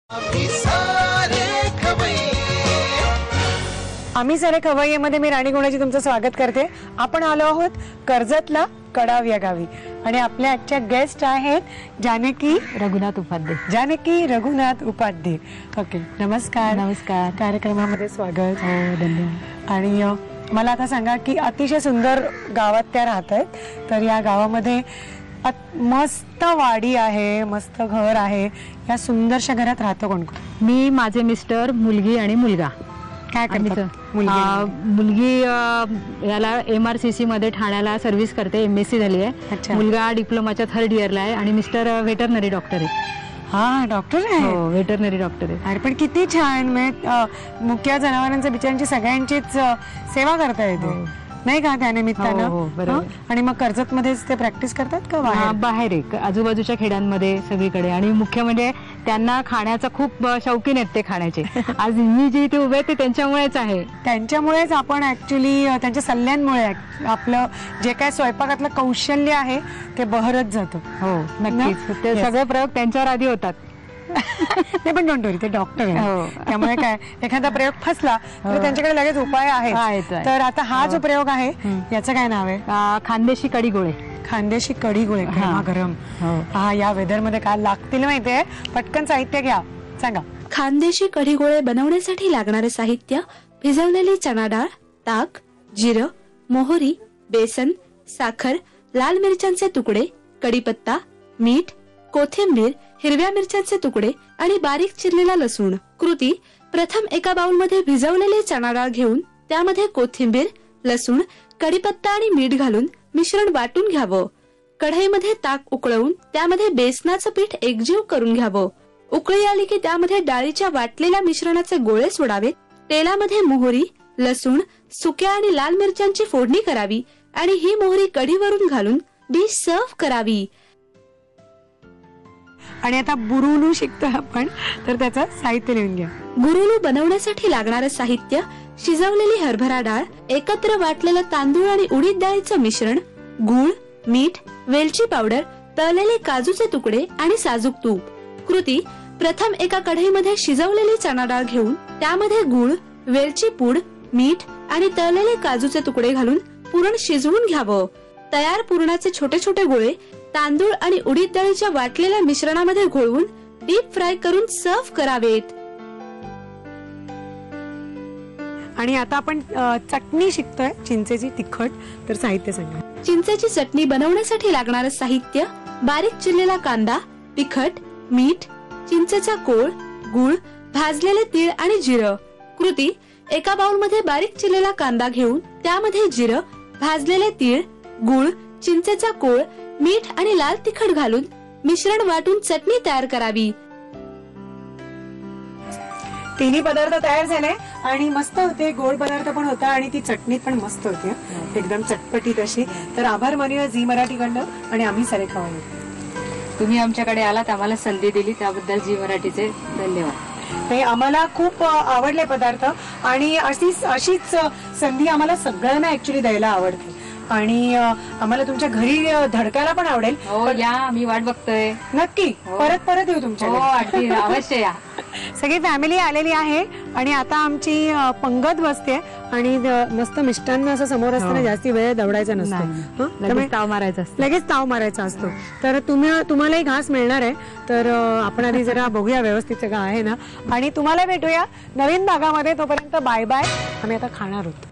आम्ही सारे खवय्येमध्ये मी राणी गुणाची तुमचं स्वागत करते। आपण आलो आहोत कर्जतला कडाव या गावी आणि आपल्या आजच्या गेस्ट आहेत जानकी रघुनाथ उपाध्ये। जानकी रघुनाथ उपाध्ये। ओके, नमस्कार। नमस्कार, कार्यक्रमामध्ये स्वागत। हो, धन्यवाद। आणि मला आता सांगा की अतिशय सुंदर गावात त्या राहत आहेत, तर या गावामध्ये मस्त वाडी आहे, मस्त घर आहे। या सुंदरशा घरात राहतो कोण कोण? मी, माझे मिस्टर, मुलगी आणि मुलगा। काय करतात? मुलगी याला MRCC मध्ये ठाण्याला सर्व्हिस करते, MSc झाली आहे। मुलगा डिप्लोमाच्या 3rd इयरला आहे आणि मिस्टर वेटरनरी डॉक्टर आहे। हा, डॉक्टर आहे? हो, वेटरनरी डॉक्टर आहे। अरे पण किती छान, म्हणजे मुख्य जनावरांच्या बिचारांची सगळ्यांचीच सेवा करता येते नाही का त्या निमित्तानं? आणि मग कर्जत मध्येच ते प्रॅक्टिस करतात का बाहेर आहे, आजूबाजूच्या खेड्यांमध्ये सगळीकडे। आणि मुख्य म्हणजे त्यांना खाण्याचा खूप शौकीन आहेत ते खाण्याचे। आज मी जी इथे उभे ते त्यांच्यामुळेच आहे। त्यांच्यामुळेच आपण ऍक्च्युली त्यांच्या सल्ल्यांमुळे आपलं जे काय स्वयंपाकातलं कौशल्य आहे ते बहरत जातं। हो, नक्कीच। ते सगळे प्रयोग त्यांच्यावर आधी होतात। ते पण डोंट वरी, ते डॉक्टर आहे, त्यामुळे काय एखादा प्रयोग फसला तर त्यांच्याकडे लगेच उपाय आहे। तर आता हा जो प्रयोग आहे याचं काय नाव आहे? खानदेशी कढी गोळे। खानदेशी कढी गोळे, गरम। हा, या वेदर मध्ये काय लागतील माहितीये? पटकन साहित्य घ्या, सांगा। खानदेशी कढी गोळे बनवण्यासाठी लागणारे साहित्य: भिजवलेली चणा डाळ, ताक, जिरं, मोहरी, बेसन, साखर, लाल मिरच्यांचे तुकडे, कढीपत्ता, मीठ, कोथिंबीर, हिरव्या मिरच्यांचे तुकडे आणि बारीक चिरलेला लसूण। कृती: प्रथम एका बाउलमध्ये भिजवलेले चणा डाळ घेऊन त्यामध्ये कोथिंबीर, लसूण, कढीपत्ता आणि मीठ घालून मिश्रण वाटून घ्यावं। कढईमध्ये ताक उकळवून त्यामध्ये बेसनाचं पीठ एकजीव करून घ्यावं। उकळी आली की त्यामध्ये डाळीच्या वाटलेल्या मिश्रणाचे गोळे सोडावेत। तेलामध्ये मोहरी, लसूण, सुक्या आणि लाल मिरच्यांची फोडणी करावी आणि ही मोहरी कढीवरून घालून डिश सर्व्ह करावी। आणि आता बुरुलू शिकतोय आपण, तर त्याचं साहित्य लिहून घ्या। बुरुलू बनवण्यासाठी लागणारे साहित्य: शिजवलेली हरभरा डाळ, एकत्र वाटलेलं तांदूळ आणि उडीद डाळीचं मिश्रण, गूळ, मीठ, वेलची पावडर, तळलेले काजूचे तुकडे आणि साजूक तूप। कृती: प्रथम एका कढईमध्ये शिजवलेली चणा डाळ घेऊन त्यामध्ये गूळ, वेलची पूड, मीठ आणि तळलेले काजूचे तुकडे घालून पुरण शिजवून घ्यावं। तयार पुरणाचे छोटे छोटे गोळे तांदूळ आणि उडीद डाळीच्या वाटलेल्या मिश्रणामध्ये घोळवून डीप फ्राय करून सर्व्ह करावेत। आणि आता आपण चटणी शिकतोय, चिंचेची तिखट। तर साहित्य सांगा। चिंचेची चटणी बनवण्यासाठी लागणारे साहित्य: बारीक चिरलेला कांदा, तिखट, मीठ, चिंचेचा कोळ, गूळ, भाजलेले तीळ आणि जिरं। कृती: एका बाउलमध्ये बारीक चिरलेला कांदा घेऊन त्यामध्ये जिरं, भाजलेले तीळ, गूळ, चिंचेचा कोळ, मीठ आणि लाल तिखट घालून मिश्रण वाटून चटणी तयार करावी। तिन्ही पदार्थ तयार झाले आणि मस्त होते, गोड पदार्थ पण होता आणि ती चटणी पण मस्त होती, एकदम चटपटीत अशी। तर आभार मानूया झी मराठीकडनं आणि आम्ही सारे खवय्ये। तुम्ही आमच्याकडे आलात, आम्हाला संधी दिली त्याबद्दल झी मराठीचे धन्यवाद। ते आम्हाला खूप आवडले पदार्थ आणि अशीच संधी आम्हाला सगळ्यांना ऍक्च्युली द्यायला आवडते आणि आम्हाला तुमच्या घरी धडकायला पण आवडेल। हो, या, आम्ही वाट बघतोय। नक्की परत परत येऊ तुमच्या घरी, अवश्य या। सगळी फॅमिली आलेली आहे आणि आता आमची पंगत बसते आणि मस्त मिष्टान्न असं समोर असताना जास्ती वेळ दवडायचा नसतो, लगेच ताव मारायचा असतो। तर तुम्हालाही घास मिळणार आहे। तर आपण आधी जरा बघूया व्यवस्थित सगळं आहे ना, आणि तुम्हाला भेटूया नवीन भागामध्ये। तोपर्यंत बाय बाय, आम्ही आता खाणार आहोत।